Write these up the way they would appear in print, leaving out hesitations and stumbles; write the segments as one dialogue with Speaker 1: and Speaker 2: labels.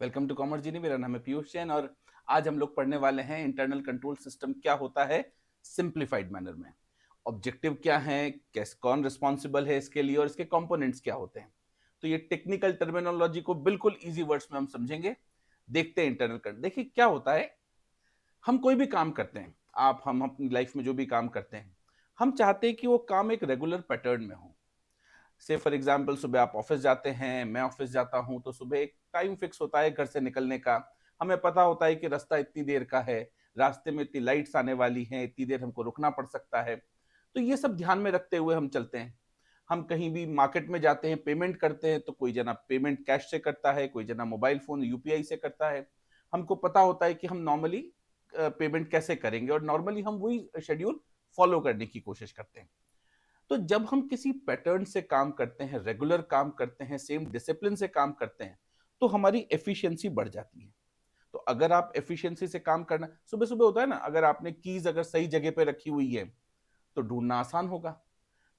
Speaker 1: Welcome to commerce जीनी। मेरा नाम है पीयूष जैन और आज हम लोग पढ़ने वाले हैं इंटरनल कंट्रोल सिस्टम क्या होता है सिंप्लीफाइड मैनर में। ऑब्जेक्टिव क्या है, कैसे, कौन रिस्पॉन्सिबल है इसके लिए और इसके कंपोनेंट्स क्या होते हैं। तो ये टेक्निकल टर्मिनोलॉजी को बिल्कुल इजी वर्ड्स में हम समझेंगे। देखते हैं इंटरनल कंट्रोल। देखिए क्या होता है, हम कोई भी काम करते हैं, हम अपनी लाइफ में जो भी काम करते हैं, हम चाहते हैं कि वो काम एक रेगुलर पैटर्न में हो। से फॉर एग्जाम्पल सुबह आप ऑफिस जाते हैं, मैं ऑफिस जाता हूं, तो सुबह एक टाइम फिक्स होता है घर से निकलने का। हमें पता होता है कि रास्ता इतनी देर का है, रास्ते में इतनी लाइट्स आने वाली हैं, इतनी देर हमको रुकना पड़ सकता है। तो ये सब ध्यान में रखते हुए हम चलते हैं। हम कहीं भी मार्केट में जाते हैं, पेमेंट करते हैं, तो कोई जना पेमेंट कैश से करता है, कोई जना मोबाइल फोन यूपीआई से करता है। हमको पता होता है कि हम नॉर्मली पेमेंट कैसे करेंगे और नॉर्मली हम वही शेड्यूल फॉलो करने की कोशिश करते हैं। तो जब हम किसी पैटर्न से काम करते हैं, रेगुलर काम करते हैं, सेम डिसिप्लिन से काम करते हैं, तो हमारी एफिशिएंसी बढ़ जाती है। तो अगर आप एफिशिएंसी से काम करना, सुबह सुबह होता है ना, अगर आपने कीज अगर सही जगह पे रखी हुई है तो ढूंढना आसान होगा।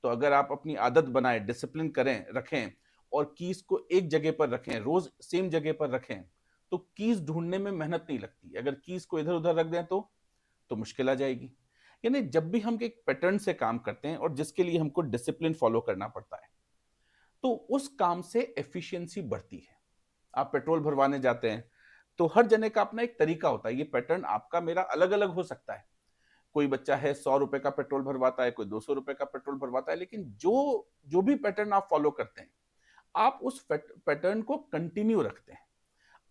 Speaker 1: तो अगर आप अपनी आदत बनाए, डिसिप्लिन करें, रखें और कीज को एक जगह पर रखें, रोज सेम जगह पर रखें, तो कीज ढूंढने में मेहनत नहीं लगती। अगर कीज को इधर उधर रख दें तो मुश्किल आ जाएगी। यानी जब भी हम एक पैटर्न से काम करते हैं और जिसके लिए हमको डिसिप्लिन फॉलो करना पड़ता है, तो उस काम से एफिशिएंसी बढ़ती है। आप पेट्रोल भरवाने जाते हैं, तो हर जने का अपना एक तरीका होता है। ये पैटर्न आपका मेरा अलग अलग हो सकता है। कोई बच्चा है 100 रुपए का पेट्रोल भरवाता है, कोई 200 रुपए का पेट्रोल भरवाता है, लेकिन जो जो भी पैटर्न आप फॉलो करते हैं, आप उस पैटर्न को कंटिन्यू रखते हैं।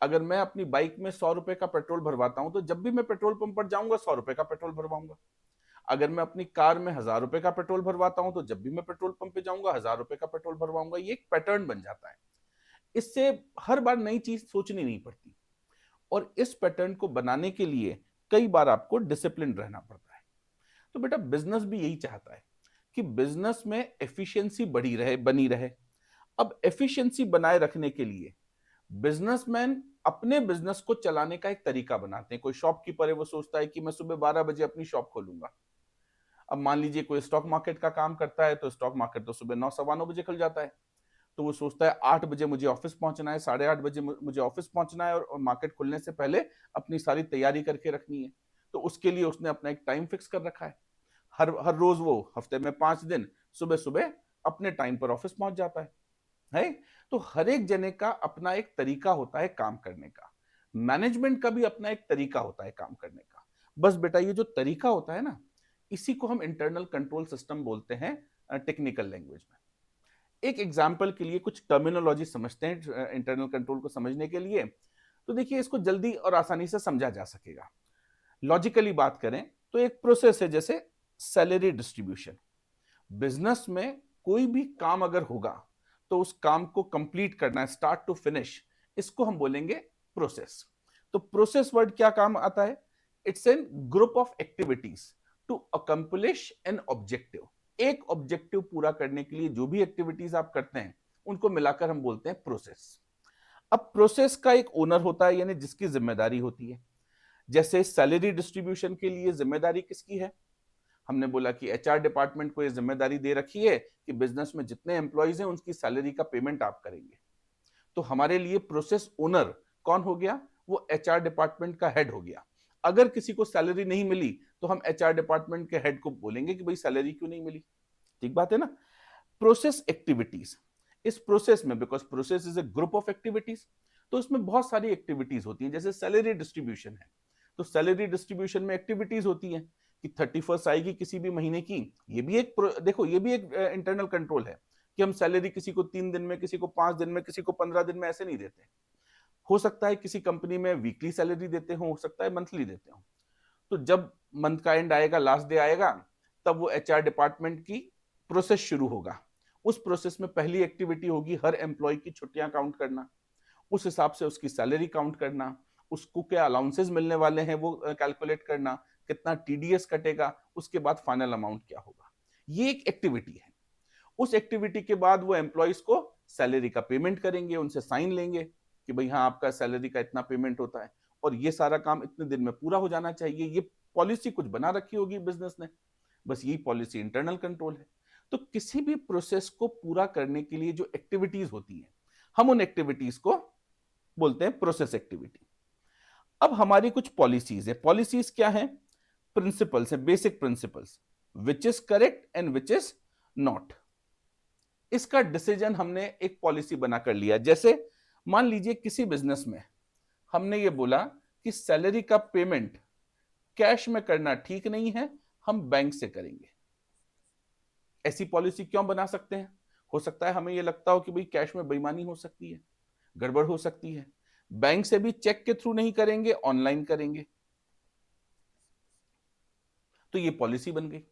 Speaker 1: अगर मैं अपनी बाइक में 100 रुपए का पेट्रोल भरवाता हूं, तो जब भी मैं पेट्रोल पंप पर जाऊंगा 100 रुपए का पेट्रोल भरवाऊंगा। अगर मैं अपनी कार में 1000 रुपए का पेट्रोल भरवाता हूं, तो जब भी मैं पेट्रोल पंप पे जाऊंगा 1000 रुपए का पेट्रोल भरवाऊंगा। ये एक पैटर्न बन जाता है। इससे हर बार नई चीज सोचनी नहीं पड़ती। और इस पैटर्न को बनाने के लिए कई बार आपको डिसिप्लिन रहना पड़ता है। तो बेटा बिजनेस भी यही चाहता है कि बिजनेस में एफिशिएंसी बढ़ी रहे, बनी रहे। अब एफिशिएंसी बनाए रखने के लिए बिजनेसमैन अपने बिजनेस को चलाने का एक तरीका बनाते हैं। कोई शॉपकीपर है, वो सोचता है कि मैं सुबह 12 बजे अपनी शॉप खोलूंगा। अब मान लीजिए कोई स्टॉक मार्केट का काम करता है, तो स्टॉक मार्केट तो सुबह 9 सवा 9 बजे खुल जाता है। तो वो सोचता है 8 बजे मुझे ऑफिस पहुंचना है, 8:30 बजे मुझे ऑफिस पहुंचना है और मार्केट खुलने से पहले अपनी सारी तैयारी करके रखनी है। तो उसके लिए उसने अपना एक टाइम फिक्स कर रखा है। हर हर रोज वो हफ्ते में 5 दिन सुबह सुबह अपने टाइम पर ऑफिस पहुंच जाता है। तो हर एक जने का अपना एक तरीका होता है काम करने का। मैनेजमेंट का भी अपना एक तरीका होता है काम करने का। बस बेटा ये जो तरीका होता है ना, इसी को हम इंटरनल कंट्रोल सिस्टम बोलते हैं टेक्निकल लैंग्वेज में। एक एग्जाम्पल के लिए कुछ टर्मिनोलॉजी समझते हैं इंटरनल कंट्रोल को समझने के लिए। तो देखिए इसको जल्दी और आसानी से समझा जा सकेगा। लॉजिकली बात करें तो एक प्रोसेस है, जैसे सैलरी डिस्ट्रीब्यूशन। बिजनेस में कोई भी काम अगर होगा, तो उस काम को कंप्लीट करना है, स्टार्ट टू फिनिश, इसको हम बोलेंगे प्रोसेस। तो प्रोसेस वर्ड क्या काम आता है? It's an group of activities to accomplish an objective. एक ऑब्जेक्टिव पूरा करने के लिए जो भी एक्टिविटीज आप करते हैं, उनको मिलाकर हम बोलते हैं प्रोसेस। अब प्रोसेस का एक ओनर होता है, यानी जिसकी जिम्मेदारी होती है। जैसे सैलरी डिस्ट्रीब्यूशन के लिए जिम्मेदारी किसकी है? हमने बोला कि एचआर डिपार्टमेंट को यह जिम्मेदारी दे रखी है कि बिजनेस में जितने एम्प्लॉयज हैं उनकी सैलरी का पेमेंट आप करेंगे। तो हमारे लिए प्रोसेस ओनर कौन हो गया? वो एचआर डिपार्टमेंट का हेड हो गया। अगर किसी को सैलरी नहीं मिली, तो हम एचआर डिपार्टमेंट के हेड को बोलेंगे कि भाई सैलरी क्यों नहीं मिली। ठीक बात है ना? प्रोसेस एक्टिविटीज, इस प्रोसेस में, because process is a group of activities, तो इसमें बहुत सारी एक्टिविटीज होती हैं। जैसे सैलरी डिस्ट्रीब्यूशन है, तो सैलरी डिस्ट्रीब्यूशन में एक्टिविटीज होती हैं कि 31st आएगी किसी भी महीने की। ये भी एक देखो, ये भी एक इंटरनल कंट्रोल है कि हम सैलरी किसी को 3 दिन में, किसी को 5 दिन में, किसी को 15 दिन में ऐसे नहीं देते। हो सकता है किसी कंपनी में वीकली सैलरी देते हो सकता है मंथली देते हो। तो जब मंथ का एंड आएगा, लास्ट डे आएगा, तब वो एचआर डिपार्टमेंट की प्रोसेस शुरू होगा। उस प्रोसेस में पहली एक्टिविटी होगी हर एम्प्लॉय की छुट्टियां काउंट करना, उस हिसाब से उसकी सैलरी काउंट करना, उसको क्या अलाउंसेस मिलने वाले हैं वो कैलकुलेट करना, कितना टीडीएस कटेगा, उसके बाद फाइनल अमाउंट क्या होगा। ये एक एक्टिविटी है। उस एक्टिविटी के बाद वो एम्प्लॉयज को सैलरी का पेमेंट करेंगे, उनसे साइन लेंगे कि भाई हाँ आपका सैलरी का इतना पेमेंट होता है और ये सारा काम इतने दिन में पूरा हो जाना चाहिए। ये पॉलिसी कुछ बना रखी होगी बिजनेस ने। बस यही पॉलिसी इंटरनल कंट्रोल है। तो किसी भी प्रोसेस को पूरा करने के लिए जो एक्टिविटीज होती हैं, हम उन एक्टिविटीज को बोलते हैं प्रोसेस एक्टिविटी। अब हमारी कुछ पॉलिसीज है। पॉलिसीज क्या है? प्रिंसिपल्स है, basic principles, which is correct and which is not. इसका डिसीजन हमने एक पॉलिसी बनाकर लिया। जैसे मान लीजिए किसी बिजनेस में हमने ये बोला कि सैलरी का पेमेंट कैश में करना ठीक नहीं है, हम बैंक से करेंगे। ऐसी पॉलिसी क्यों बना सकते हैं? हो सकता है हमें यह लगता हो कि भाई कैश में बेईमानी हो सकती है, गड़बड़ हो सकती है, बैंक से भी चेक के थ्रू नहीं करेंगे, ऑनलाइन करेंगे। तो ये पॉलिसी बन गई।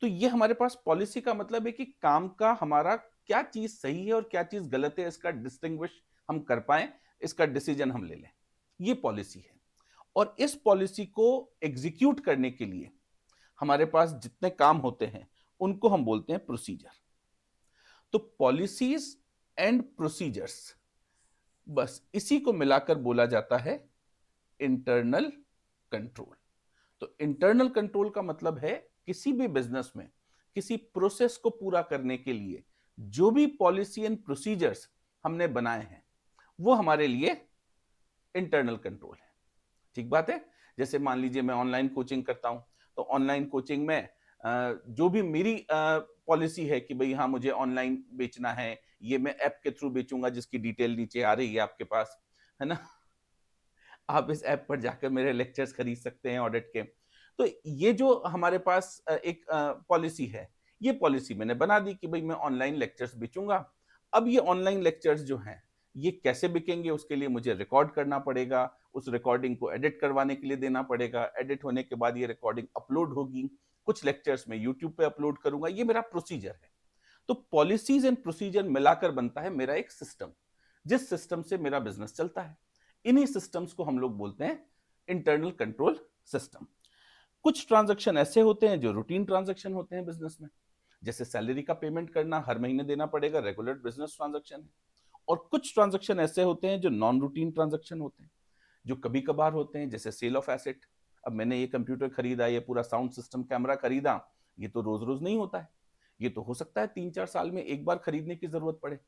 Speaker 1: तो ये हमारे पास पॉलिसी का मतलब है कि काम का हमारा क्या चीज सही है और क्या चीज गलत है, इसका डिस्टिंग्विश हम कर पाए, इसका डिसीजन हम ले लें। ये पॉलिसी है। और इस पॉलिसी को एग्जीक्यूट करने के लिए हमारे पास जितने काम होते हैं उनको हम बोलते हैं प्रोसीजर। तो पॉलिसीज एंड प्रोसीजर्स, बस इसी को मिलाकर बोला जाता है इंटरनल कंट्रोल। तो इंटरनल कंट्रोल का मतलब है किसी भी बिजनेस में किसी प्रोसेस को पूरा करने के लिए जो भी पॉलिसी एंड प्रोसीजर्स हमने बनाए हैं वो हमारे लिए इंटरनल कंट्रोल है। ठीक बात है। जैसे मान लीजिए मैं ऑनलाइन कोचिंग करता हूं, तो ऑनलाइन कोचिंग में जो भी मेरी पॉलिसी है कि भाई हाँ मुझे ऑनलाइन बेचना है, ये मैं ऐप के थ्रू बेचूंगा जिसकी डिटेल नीचे आ रही है आपके पास, है ना। आप इस ऐप पर जाकर मेरे लेक्चर्स खरीद सकते हैं ऑडिट के। तो ये जो हमारे पास एक पॉलिसी है, ये पॉलिसी मैंने बना दी कि भाई मैं ऑनलाइन लेक्चर्स बेचूंगा। अब ये ऑनलाइन लेक्चर्स जो हैं ये कैसे बिकेंगे, उसके लिए मुझे रिकॉर्ड करना पड़ेगा, उस रिकॉर्डिंग को एडिट करवाने के लिए देना पड़ेगा, एडिट होने के बाद ये रिकॉर्डिंग अपलोड होगी, कुछ लेक्चर्स में यूट्यूब पे अपलोड करूंगा, ये मेरा प्रोसीजर है। तो पॉलिसीज एंड प्रोसीजर मिलाकर बनता है मेरा एक सिस्टम, जिस सिस्टम से मेरा बिजनेस चलता है। इन्हीं सिस्टम्स को हम लोग बोलते हैं इंटरनल कंट्रोल सिस्टम। कुछ ट्रांजैक्शन ऐसे होते हैं जो रूटीन ट्रांजैक्शन होते हैं बिजनेस में, जैसे सैलरी का पेमेंट करना हर महीने देना पड़ेगा, रेगुलर बिजनेस ट्रांजैक्शन है। और कुछ ट्रांजैक्शन ऐसे होते हैं जो नॉन रूटीन ट्रांजैक्शन होते हैं, जो कभी कभार होते हैं, जैसे सेल ऑफ एसेट। अब मैंने ये कंप्यूटर खरीदा, ये पूरा साउंड सिस्टम कैमरा खरीदा, ये तो रोज रोज नहीं होता है, ये तो हो सकता है 3-4 साल में एक बार खरीदने की जरूरत पड़े।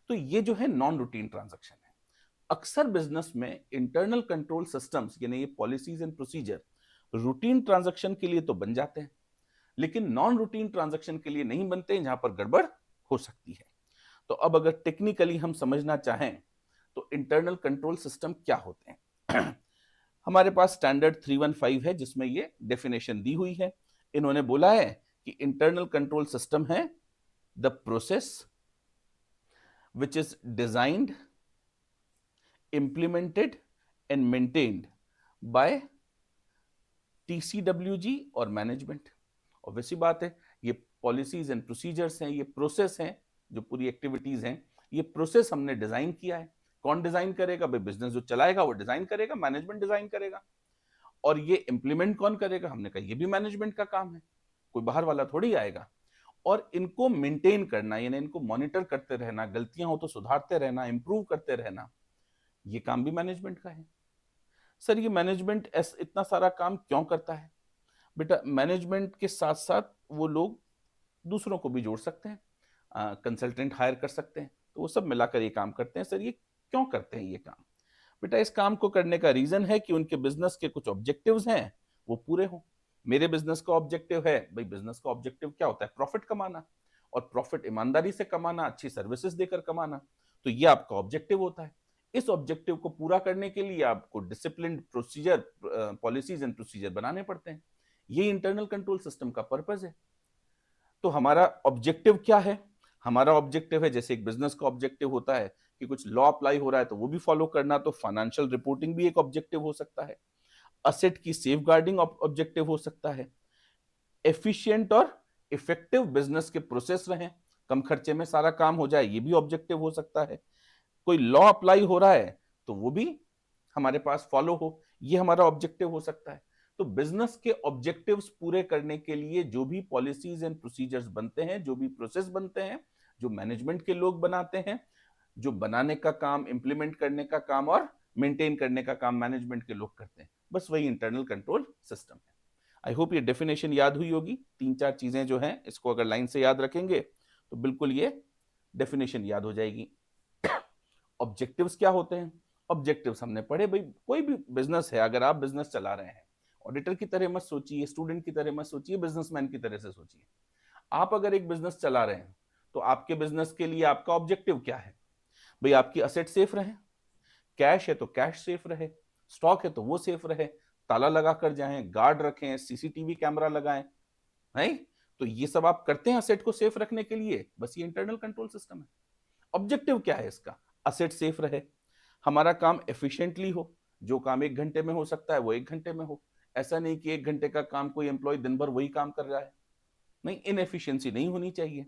Speaker 1: तो ये जो है नॉन रूटीन ट्रांजैक्शन है। अक्सर बिजनेस में इंटरनल कंट्रोल सिस्टम्स यानी ये policies and procedure routine transaction के लिए तो बन जाते हैं, लेकिन नॉन रूटीन ट्रांजैक्शन के लिए नहीं बनते, जहां पर गड़बड़ हो सकती है। तो अब अगर टेक्निकली हम समझना चाहें तो इंटरनल कंट्रोल सिस्टम क्या होते हैं। हमारे पास स्टैंडर्ड 315 है जिसमें ये डेफिनेशन दी हुई है। इन्होंने बोला है कि इंटरनल कंट्रोल सिस्टम है the process which is designed, implemented and maintained by TCWG और मैनेजमेंट। और वैसी बात है, ये पॉलिसीज एंड प्रोसीजर्स हैं, ये प्रोसेस हैं, जो पूरी एक्टिविटीज हैं, ये प्रोसेस हमने डिजाइन किया है। कौन डिजाइन करेगा? भाई बिजनेस जो चलाएगा वो डिजाइन करेगा, मैनेजमेंट डिजाइन करेगा। और ये इंप्लीमेंट कौन करेगा? हमने कहा ये भी मैनेजमेंट का काम है, कोई बाहर वाला थोड़ी आएगा। और इनको मेंटेन करना यानी इनको मॉनिटर करते रहना, गलतियां हो तो सुधारते रहना, इंप्रूव करते रहना, ये काम भी मैनेजमेंट का है। सर ये मैनेजमेंट इतना सारा काम क्यों करता है? बेटा मैनेजमेंट के साथ साथ वो लोग दूसरों को भी जोड़ सकते हैं, कंसल्टेंट हायर कर सकते हैं, तो वो सब मिलाकर ये काम करते हैं। सर ये क्यों करते हैं ये काम? बेटा इस काम को करने का रीजन है कि उनके बिजनेस के कुछ ऑब्जेक्टिव्स हैं वो पूरे हों। मेरे बिजनेस का ऑब्जेक्टिव है, भाई बिजनेस का ऑब्जेक्टिव क्या होता है? प्रॉफिट कमाना, और प्रॉफिट ईमानदारी से कमाना, अच्छी सर्विसेज देकर कमाना। तो ये आपका ऑब्जेक्टिव होता है। इस ऑब्जेक्टिव को पूरा करने के लिए आपको discipline procedure, policies and procedure बनाने पड़ते हैं। ये इंटरनल कंट्रोल सिस्टम का पर्पस है। तो हमारा ऑब्जेक्टिव क्या है? हमारा ऑब्जेक्टिव है, जैसे एक बिजनेस का ऑब्जेक्टिव होता है कि कुछ लॉ अप्लाई हो रहा है तो वो भी फॉलो करना, तो फाइनेंशियल रिपोर्टिंग भी एक ऑब्जेक्टिव हो सकता है। असेट की सेफगार्डिंग ऑब्जेक्टिव हो सकता है। एफिशिएंट और इफेक्टिव बिजनेस के प्रोसेस रहें, कम खर्चे में सारा काम हो जाए, ये भी ऑब्जेक्टिव हो सकता है। कोई लॉ अप्लाई हो रहा है तो वो भी हमारे पास फॉलो हो, ये हमारा ऑब्जेक्टिव हो सकता है। तो बिजनेस के ऑब्जेक्टिव्स पूरे करने के लिए जो भी पॉलिसीज एंड प्रोसीजर्स बनते हैं, जो भी प्रोसेस बनते हैं, जो मैनेजमेंट के लोग बनाते हैं, जो बनाने का काम, इंप्लीमेंट करने का काम और मेंटेन करने का काम मैनेजमेंट के लोग करते हैं, बस वही इंटरनल कंट्रोल सिस्टम है। आई होप ये डेफिनेशन याद हुई होगी। 3-4 चीजें जो हैं इसको अगर लाइन से याद रखेंगे तो बिल्कुल ये डेफिनेशन याद हो जाएगी। ऑब्जेक्टिव्स क्या होते हैं? ऑब्जेक्टिव्स हमने पढ़े। भाई कोई भी बिजनेस है, अगर आप बिजनेस चला रहे हैं, ऑडिटर की तरह मत सोचिए, स्टूडेंट की तरह मत सोचिए, बिजनेसमैन की तरह से सोचिए। आप अगर एक बिजनेस चला रहे हैं तो आपके बिजनेस के लिए आपका ऑब्जेक्टिव क्या है? भाई आपकी असेट सेफ रहे, कैश है तो कैश सेफ रहे, स्टॉक है तो वो सेफ रहे, ताला लगा कर जाएं, गार्ड रखें, सीसीटीवी कैमरा लगाएं, नहीं? तो ये सब आप करते हैं असेट को सेफ रखने के लिए, बस ये इंटरनल कंट्रोल सिस्टम है। ऑब्जेक्टिव क्या है इसका? असेट सेफ रहे, हमारा काम एफिशिएंटली हो, जो काम 1 घंटे में हो सकता है वो 1 घंटे में हो। ऐसा नहीं कि 1 घंटे का काम कोई एम्प्लॉय दिन भर वही काम कर रहा है, नहीं, इनएफिशिएंसी नहीं होनी चाहिए।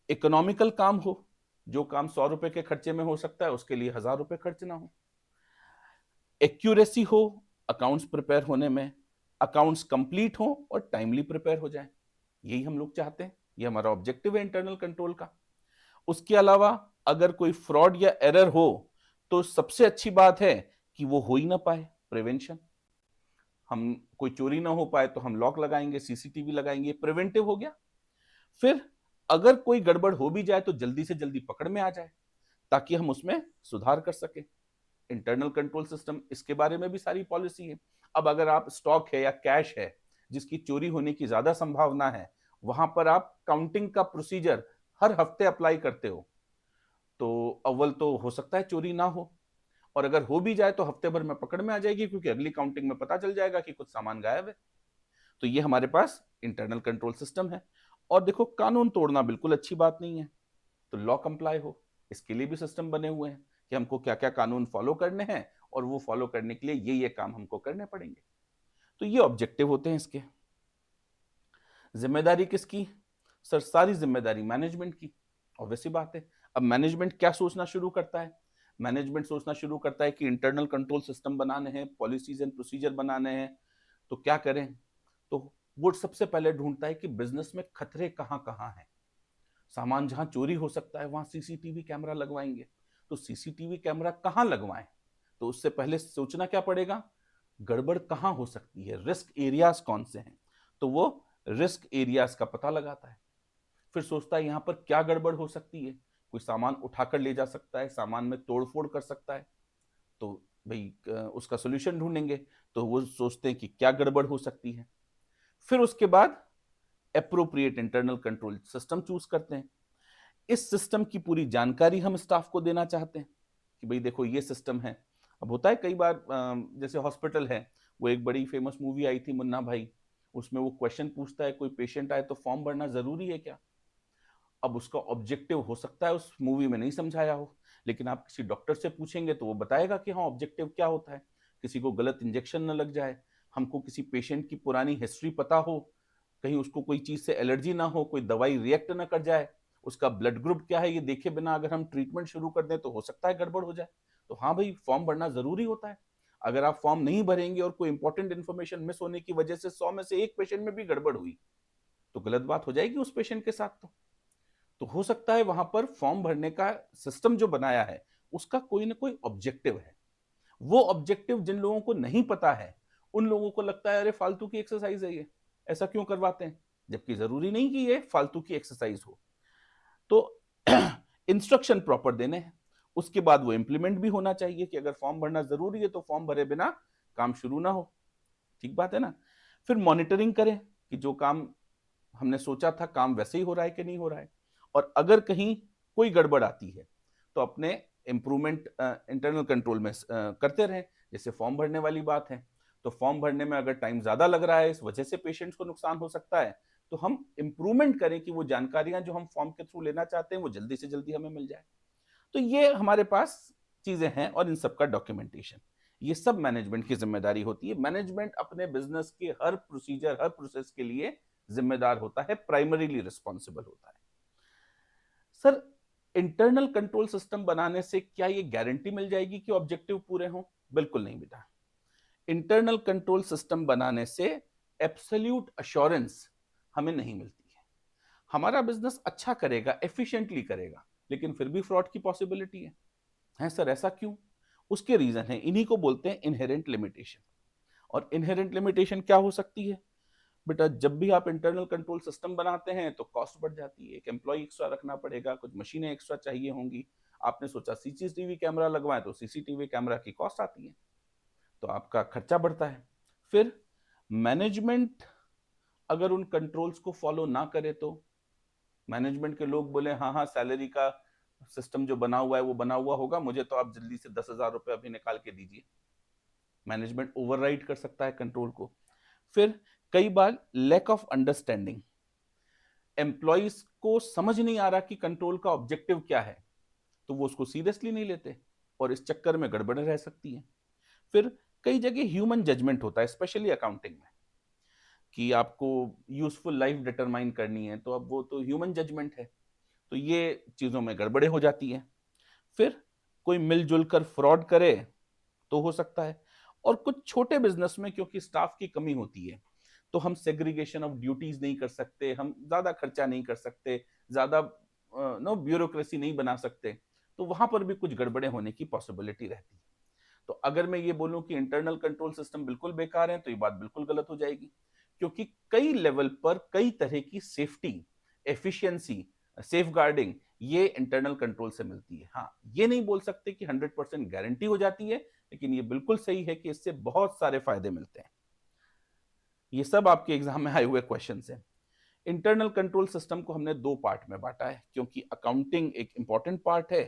Speaker 1: इकोनॉमिकल काम हो, जो काम 100 रुपए के खर्चे में हो सकता है उसके लिए 1000 रुपए खर्च ना हो। एक्यूरेसी हो अकाउंट्स प्रिपेयर होने में, अकाउंट्स कंप्लीट हो और टाइमली प्रिपेयर हो जाए, यही हम लोग चाहते हैं, ये हमारा ऑब्जेक्टिव है इंटरनल कंट्रोल का। उसके अलावा अगर कोई फ्रॉड या एरर हो तो सबसे अच्छी बात है कि वो हो ही ना पाए, प्रिवेंशन। हम कोई चोरी ना हो पाए तो हम लॉक लगाएंगे, सीसीटीवी लगाएंगे, प्रिवेंटिव हो गया। फिर अगर कोई गड़बड़ हो भी जाए तो जल्दी से जल्दी पकड़ में आ जाए ताकि हम उसमें सुधार कर सके। इंटरनल कंट्रोल सिस्टम इसके बारे में भी सारी पॉलिसी है। अब अगर आप स्टॉक है या कैश है जिसकी चोरी होने की ज्यादा संभावना है, वहां पर आप काउंटिंग का प्रोसीजर हर हफ्ते अप्लाई करते हो, तो अव्वल तो हो सकता है चोरी ना हो, और अगर हो भी जाए तो हफ्ते भर में पकड़ में आ जाएगी, क्योंकि अगली काउंटिंग में पता चल जाएगा कि कुछ सामान गायब है। तो ये हमारे पास इंटरनल कंट्रोल सिस्टम है। और देखो, कानून तोड़ना बिल्कुल अच्छी बात नहीं है, तो लॉ कंप्लाई हो, इसके लिए भी सिस्टम बने हुए हैं कि हमको क्या क्या कानून फॉलो करने हैं, और वो फॉलो करने के लिए ये काम हमको करने पड़ेंगे। तो ये ऑब्जेक्टिव होते हैं इसके। जिम्मेदारी किसकी? सर सारी जिम्मेदारी मैनेजमेंट की, ऑब्वियसली बात है। अब मैनेजमेंट क्या सोचना शुरू करता है? मैनेजमेंट सोचना शुरू करता है कि इंटरनल कंट्रोल सिस्टम बनाने हैं, पॉलिसीज एंड प्रोसीजर बनाने हैं, तो क्या करें? तो वो सबसे पहले ढूंढता है कि बिजनेस में खतरे कहाँ कहाँ हैं। सामान जहां चोरी हो सकता है वहां सीसीटीवी कैमरा लगवाएंगे, तो सीसीटीवी कैमरा कहां लगवाएं? तो उससे पहले सोचना क्या पड़ेगा, गड़बड़ कहां हो सकती है, रिस्क एरियाज कौन से हैं, तो वो रिस्क एरियाज का पता लगाता है। फिर सोचता है यहां पर क्या गड़बड़ हो सकती है, कोई सामान उठाकर ले जा सकता है, सामान में तोड़फोड़ कर सकता है, तो भाई उसका सोल्यूशन ढूंढेंगे। तो वो सोचते हैं कि क्या गड़बड़ हो सकती है। फिर उसके बाद appropriate internal control system choose करते हैं। इस सिस्टम की पूरी जानकारी हम स्टाफ को देना चाहते हैं कि भाई देखो ये सिस्टम है। अब होता है कई बार जैसे हॉस्पिटल है, वो एक बड़ी फेमस मूवी आई थी मुन्ना भाई, उसमें वो क्वेश्चन पूछता है कोई पेशेंट आए तो फॉर्म भरना जरूरी है क्या? अब उसका ऑब्जेक्टिव हो सकता है उस मूवी में नहीं समझाया हो, लेकिन आप किसी डॉक्टर से पूछेंगे तो वो बताएगा कि हाँ ऑब्जेक्टिव क्या होता है। किसी को गलत इंजेक्शन न लग जाए, हमको किसी पेशेंट की पुरानी हिस्ट्री पता हो, कहीं उसको कोई चीज से एलर्जी ना हो, कोई दवाई रिएक्ट ना कर जाए, उसका ब्लड ग्रुप क्या है ये देखे बिना अगर हम ट्रीटमेंट शुरू कर दें तो हो सकता है गड़बड़ हो जाए। तो हाँ भाई, फॉर्म भरना जरूरी होता है। अगर आप फॉर्म नहीं भरेंगे और कोई इंपॉर्टेंट इन्फॉर्मेशन मिस होने की वजह से 100 में से एक पेशेंट में भी गड़बड़ हुई तो गलत बात हो जाएगी उस पेशेंट के साथ। तो हो सकता है वहां पर फॉर्म भरने का सिस्टम जो बनाया है उसका कोई ना कोई ऑब्जेक्टिव है। वो ऑब्जेक्टिव जिन लोगों को नहीं पता है उन लोगों को लगता है अरे फालतू की एक्सरसाइज है ये, ऐसा क्यों करवाते हैं, जबकि जरूरी नहीं कि ये फालतू की एक्सरसाइज हो। तो इंस्ट्रक्शन प्रॉपर देने हैं, उसके बाद वो इंप्लीमेंट भी होना चाहिए कि अगर फॉर्म भरना जरूरी है तो फॉर्म भरे बिना काम शुरू ना हो। ठीक बात है ना? फिर मॉनिटरिंग करें कि जो काम हमने सोचा था काम वैसे ही हो रहा है कि नहीं हो रहा है, और अगर कहीं कोई गड़बड़ आती है तो अपने इंप्रूवमेंट इंटरनल कंट्रोल में करते रहें। जैसे फॉर्म भरने वाली बात है, तो फॉर्म भरने में अगर टाइम ज्यादा लग रहा है, इस वजह से पेशेंट्स को नुकसान हो सकता है, तो हम इंप्रूवमेंट करें कि वो जानकारियां जो हम फॉर्म के थ्रू लेना चाहते हैं वो जल्दी से जल्दी हमें मिल जाए। तो ये हमारे पास चीजें हैं, और इन सब का डॉक्यूमेंटेशन, ये सब मैनेजमेंट की जिम्मेदारी होती है। मैनेजमेंट अपने बिजनेस के हर प्रोसीजर हर प्रोसेस के लिए जिम्मेदार होता है, प्राइमरीली रिस्पॉन्सिबल होता है। सर इंटरनल कंट्रोल सिस्टम बनाने से क्या ये गारंटी मिल जाएगी कि ऑब्जेक्टिव पूरे हों? बिल्कुल नहीं बेटा। इंटरनल कंट्रोल सिस्टम बनाने से एब्सोल्यूट अश्योरेंस हमें नहीं मिलती है। हमारा बिजनेस अच्छा करेगा, एफिशिएंटली करेगा, लेकिन फिर भी फ्रॉड की पॉसिबिलिटी है सर, ऐसा क्यों? उसके रीजन है, इन्हीं को बोलते हैं इनहेरेंट लिमिटेशन। और इनहेरेंट लिमिटेशन क्या हो सकती है बेटा? जब भी आप इंटरनल कंट्रोल सिस्टम बनाते हैं तो कॉस्ट बढ़ जाती है, एक एम्प्लॉय एक्स्ट्रा रखना पड़ेगा, कुछ मशीनें एक्स्ट्रा चाहिए होंगी, आपने सोचा सीसीटीवी कैमरा लगवाएं, तो सीसीटीवी कैमरा की कॉस्ट आती है, तो आपका खर्चा बढ़ता है। फिर मैनेजमेंट अगर उन कंट्रोल्स को फॉलो ना करे, तो मैनेजमेंट के लोग बोले हाँ हाँ सैलरी का सिस्टम जो बना हुआ है वो बना हुआ होगा, मुझे तो आप जल्दी से 10,000 रुपए अभी निकाल के दीजिए। मैनेजमेंट ओवरराइड कर सकता है कंट्रोल को। फिर कई बार लैक ऑफ अंडरस्टैंडिंग, एम्प्लॉइज को समझ नहीं आ रहा कि कंट्रोल का ऑब्जेक्टिव क्या है, तो वो उसको सीरियसली नहीं लेते और इस चक्कर में गड़बड़ रह सकती है। फिर कई जगह ह्यूमन जजमेंट होता है, स्पेशली अकाउंटिंग में, कि आपको यूजफुल लाइफ डिटरमाइन करनी है, तो अब वो तो ह्यूमन जजमेंट है, तो ये चीजों में गड़बड़े हो जाती है। फिर कोई मिलजुल कर फ्रॉड करे तो हो सकता है। और कुछ छोटे बिजनेस में क्योंकि स्टाफ की कमी होती है, तो हम सेग्रीगेशन ऑफ ड्यूटीज नहीं कर सकते, हम ज्यादा खर्चा नहीं कर सकते, ज्यादा नो ब्यूरोक्रेसी नहीं बना सकते, तो वहां पर भी कुछ गड़बड़े होने की पॉसिबिलिटी रहती है। तो अगर मैं ये बोलूं कि इंटरनल कंट्रोल सिस्टम बिल्कुल बेकार है, तो ये बात बिल्कुल गलत हो जाएगी, क्योंकि कई लेवल पर कई तरह की सेफ्टी, एफिशिएंसी, सेफ गार्डिंग ये इंटरनल कंट्रोल से मिलती है। हाँ, ये नहीं बोल सकते कि 100% गारंटी हो जाती है, लेकिन ये बिल्कुल सही है कि इससे बहुत सारे फायदे मिलते हैं। ये सब आपके एग्जाम में आए हुए क्वेश्चन हैं। इंटरनल कंट्रोल सिस्टम को हमने दो पार्ट में बांटा है, क्योंकि अकाउंटिंग एक इंपॉर्टेंट पार्ट है,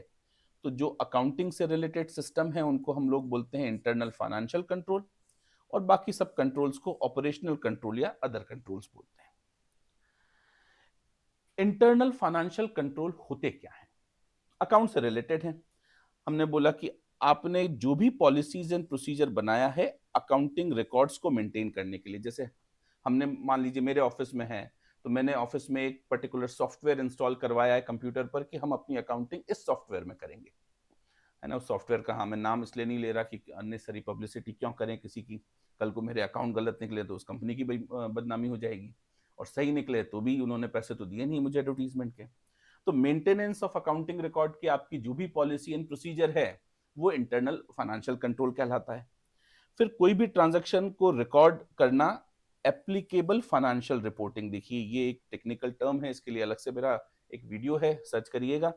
Speaker 1: तो जो अकाउंटिंग से रिलेटेड सिस्टम है उनको हम लोग बोलते हैं इंटरनल फाइनेंशियल कंट्रोल, और बाकी सब कंट्रोल्स को ऑपरेशनल कंट्रोल या अदर कंट्रोल्स बोलते हैं। इंटरनल फाइनेंशियल कंट्रोल होते क्या है? अकाउंट से रिलेटेड है। हमने बोला कि आपने जो भी पॉलिसीज एंड प्रोसीजर बनाया है अकाउंटिंग रिकॉर्ड्स को मेंटेन करने के लिए, जैसे हमने मान लीजिए मेरे ऑफिस में है, तो मैंने ऑफिस में एक पर्टिकुलर सॉफ्टवेयर इंस्टॉल करवाया है कंप्यूटर पर कि हम अपनी अकाउंटिंग इस सॉफ्टवेयर में करेंगे, है ना। उस सॉफ्टवेयर का हाँ मैं नाम इसलिए नहीं ले रहा कि अननेसेसरी पब्लिसिटी क्यों करें किसी की, कल को मेरे अकाउंट गलत निकले तो उस कंपनी की बदनामी हो जाएगी, और सही निकले तो भी उन्होंने पैसे तो दिए नहीं मुझे एडवर्टीजमेंट के। तो मेंटेनेंस ऑफ अकाउंटिंग रिकॉर्ड की आपकी जो भी पॉलिसी एंड प्रोसीजर है वो इंटरनल फाइनेंशियल कंट्रोल कहलाता है। फिर कोई भी ट्रांजैक्शन को रिकॉर्ड करना, एप्लीकेबल फाइनेंशियल रिपोर्टिंग, देखिए ये एक टेक्निकल टर्म है, इसके लिए अलग से मेरा एक वीडियो है, सर्च करिएगा।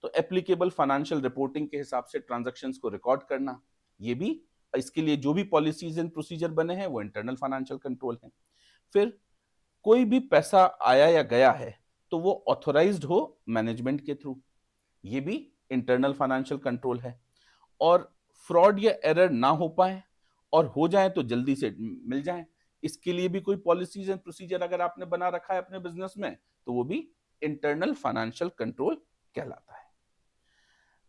Speaker 1: तो एप्लीकेबल फाइनेंशियल रिपोर्टिंग के हिसाब से ट्रांजैक्शंस को रिकॉर्ड करना, ये भी, इसके लिए जो भी पॉलिसीज एंड प्रोसीजर बने हैं वो इंटरनल फाइनेंशियल कंट्रोल है। फिर कोई भी पैसा आया या गया है तो वो ऑथोराइज्ड हो मैनेजमेंट के थ्रू, ये भी इंटरनल फाइनेंशियल कंट्रोल है। और फ्रॉड या एरर ना हो पाए, और हो जाए तो जल्दी से मिल जाए, इसके लिए भी कोई पॉलिसीज एंड प्रोसीजर अगर आपने बना रखा है अपने बिजनेस में, तो वो भी इंटरनल फाइनेंशियल कंट्रोल कहलाता है।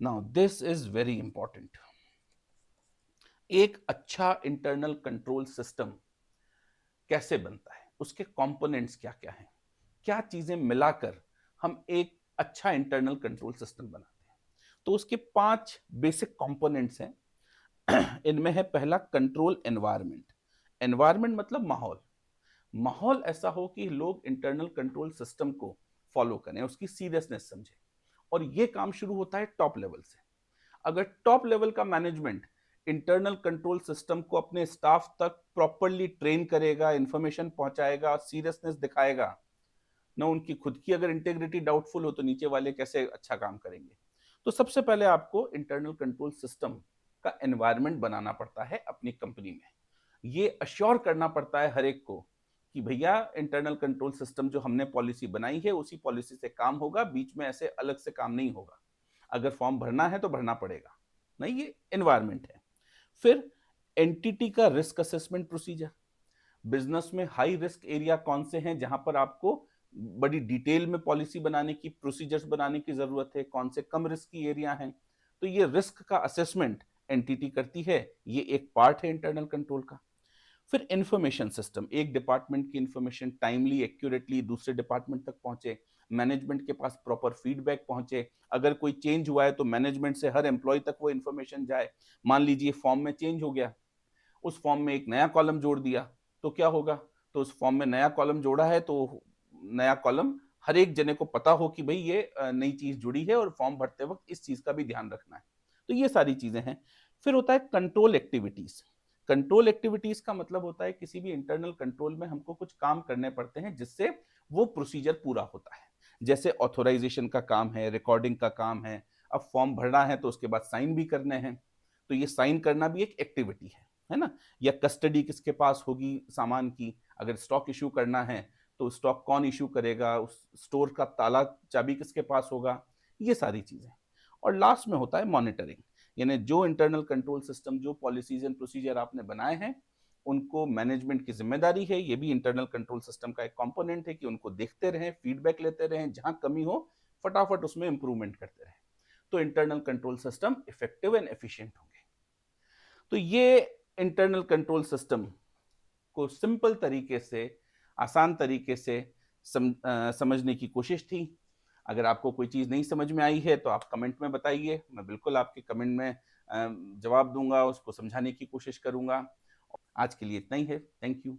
Speaker 1: Now this is very important. एक अच्छा इंटरनल कंट्रोल सिस्टम कैसे बनता है, उसके कंपोनेंट्स क्या क्या हैं, क्या चीजें मिलाकर हम एक अच्छा इंटरनल कंट्रोल सिस्टम बनाते हैं, तो उसके 5 बेसिक कंपोनेंट्स हैं। इनमें है पहला कंट्रोल एनवायरनमेंट। एनवायरनमेंट मतलब माहौल। माहौल ऐसा हो कि लोग इंटरनल कंट्रोल सिस्टम को फॉलो करें, उसकी सीरियसनेस समझें, और ये काम शुरू होता है टॉप लेवल से। अगर टॉप लेवल का मैनेजमेंट इंटरनल कंट्रोल सिस्टम को अपने स्टाफ तक प्रॉपरली ट्रेन करेगा, इंफॉर्मेशन पहुंचाएगा, सीरियसनेस दिखाएगा ना, उनकी खुद की अगर इंटेग्रिटी डाउटफुल हो तो नीचे वाले कैसे अच्छा काम करेंगे। तो सबसे पहले आपको इंटरनल कंट्रोल सिस्टम का एनवायरनमेंट बनाना पड़ता है अपनी कंपनी में। ये अश्योर करना पड़ता है हर एक को कि भैया इंटरनल कंट्रोल सिस्टम जो हमने पॉलिसी बनाई है उसी पॉलिसी से काम होगा, बीच में ऐसे अलग से काम नहीं होगा। अगर फॉर्म भरना है तो भरना पड़ेगा, नहीं, ये एनवायरनमेंट है। फिर एंटिटी का रिस्क असेसमेंट प्रोसीजर। बिजनेस में हाई रिस्क एरिया कौन से हैं जहां पर आपको बड़ी डिटेल में पॉलिसी बनाने की, प्रोसीजर्स बनाने की जरूरत है, कौन से कम रिस्क की एरिया हैं, तो ये रिस्क का असेसमेंट एंटिटी करती है, ये एक पार्ट है इंटरनल कंट्रोल का। फिर इंफॉर्मेशन सिस्टम, एक डिपार्टमेंट की इंफॉर्मेशन टाइमली एक्यूरेटली दूसरे डिपार्टमेंट तक पहुंचे, मैनेजमेंट के पास प्रॉपर फीडबैक पहुंचे, अगर कोई चेंज हुआ है तो मैनेजमेंट से हर एम्प्लॉय तक वो इंफॉर्मेशन जाए। मान लीजिए फॉर्म में चेंज हो गया, उस फॉर्म में एक नया कॉलम जोड़ दिया, तो क्या होगा, तो उस फॉर्म में नया कॉलम जोड़ा है तो नया कॉलम हर एक जने को पता हो कि भाई ये नई चीज जुड़ी है और फॉर्म भरते वक्त इस चीज का भी ध्यान रखना है। तो ये सारी चीजें हैं। फिर होता है कंट्रोल एक्टिविटीज। कंट्रोल एक्टिविटीज का मतलब होता है किसी भी इंटरनल कंट्रोल में हमको कुछ काम करने पड़ते हैं जिससे वो प्रोसीजर पूरा होता है। जैसे ऑथोराइजेशन का काम है, रिकॉर्डिंग का काम है, अब फॉर्म भरना है तो उसके बाद साइन भी करने हैं, तो ये साइन करना भी एक एक्टिविटी है ना? या कस्टडी किसके पास होगी सामान की, अगर स्टॉक इशू करना है तो स्टॉक कौन इशू करेगा, उस स्टोर का ताला चाबी किसके पास होगा, ये सारी चीजें। और लास्ट में होता है मॉनिटरिंग, यानी जो इंटरनल कंट्रोल सिस्टम, जो पॉलिसीज एंड प्रोसीजर आपने बनाए हैं, उनको मैनेजमेंट की जिम्मेदारी है, ये भी इंटरनल कंट्रोल सिस्टम का एक कंपोनेंट है कि उनको देखते रहें, फीडबैक लेते रहें, जहां कमी हो फटाफट उसमें इंप्रूवमेंट करते रहें, तो internal control system effective and efficient होंगे। तो ये इंटरनल कंट्रोल सिस्टम को सिंपल तरीके से, आसान तरीके से समझने की कोशिश थी। अगर आपको कोई चीज़ नहीं समझ में आई है तो आप कमेंट में बताइए, मैं बिल्कुल आपके कमेंट में जवाब दूंगा, उसको समझाने की कोशिश करूंगा। आज के लिए इतना ही है। Thank you.